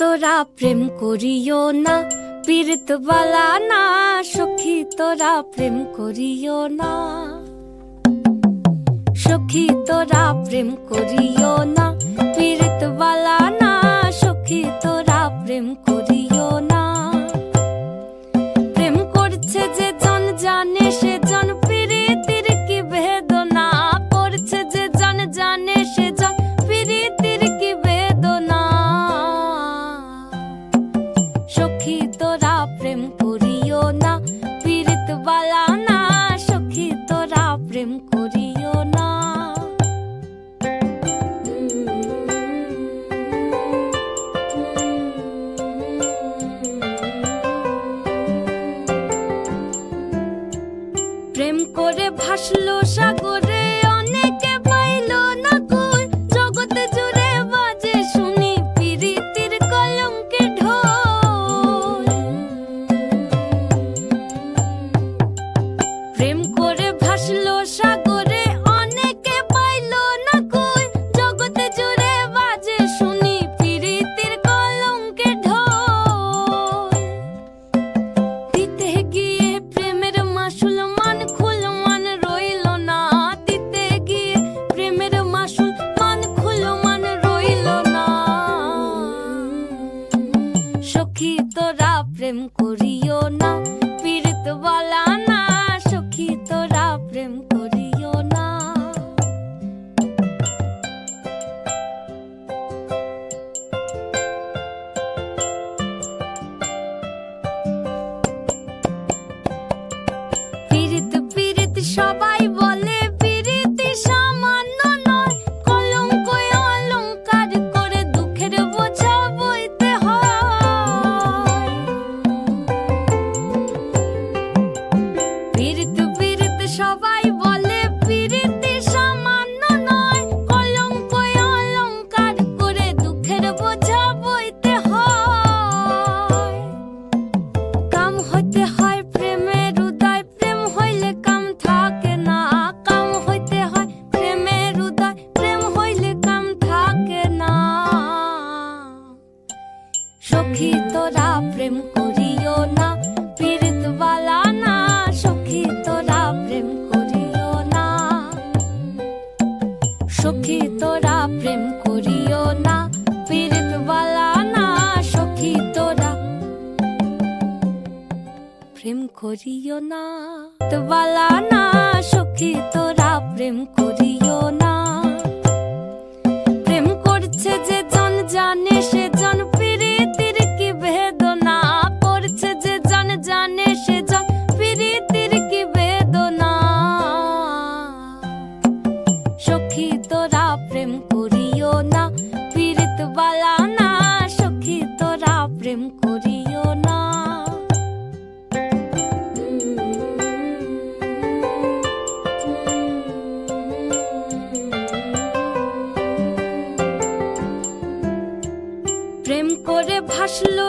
তোরা প্রেম করিও না, পীড়িত বালা না। সখী তোরা প্রেম করিও না, সখী তোরা প্রেম করিও না, পীড়িত বালা না। সখী তোরা প্রেম করিও না। প্রেম করছে যে জন জানে সে জন, পীড়িতির কি বেদনা। করছে যে জন জানে সে জন, পীড়িতির কি বেদনা। সখী তোরা প্রেম করিও না, পীড়িত বালা না। সখী তোরা প্রেম করিও না। প্রেম করে ভাসলো সাগরে, অনেকে পাইল না কই। জগতে জুড়ে বাজে শুনি পীড়িতির কলঙ্কের ঢোল। প্রেম করে ভাসলো সাগরে, অনেকে পাইল না কই। জগতে জুড়ে বাজে শুনি পীড়িতির কলঙ্কের ঢোল। দিতে গিয়ে প্রেমের মাসুল মান খুল মান রইল না। দিতে গিয়ে প্রেমের মাসুল মান খুল মান রইল না। সখী তোরা প্রেম করিও না, পীড়িত বালা না। সখী তোরা প্রেম করিও না। পীড়িত পীড়িত সবাই বলে, পীড়িতি সামান্য নয়। কলঙ্ক অলঙ্কার করে দুঃখের বোঝা বইতে হয়। পীড়িত পীড়িত সবাই বলে, পীড়িতি সামান্য নয়। কলঙ্ক অলঙ্কার করে দুঃখের বোঝা বইতে হয়। কাম হইতে হয় প্রেমের উদয়, প্রেম হইলে কাম থাকে না। কাম হইতে হয় প্রেমের উদয়, প্রেম হইলে কাম থাকে না। সখী তোরা প্রেম করিও না, পীড়িত বালা না। সখী তোরা প্রেম করিও না, সখী তোরা প্রেম করিও না, পীড়িত বালা না। সখী তোরা প্রেম করিও না, তো বালা না। সখী তোরা প্রেম করিও না। প্রেম করছে যে জন জানে সে জন, পীড়িতির কি বেদনা। করছে যে জন জানে সে জন, পীড়িতির কি বেদনা। সখী তোরা প্রেম করিও না, পীড়িত বালা না। সখী তোরা প্রেম করিও না। প্রেম করে ভাসলো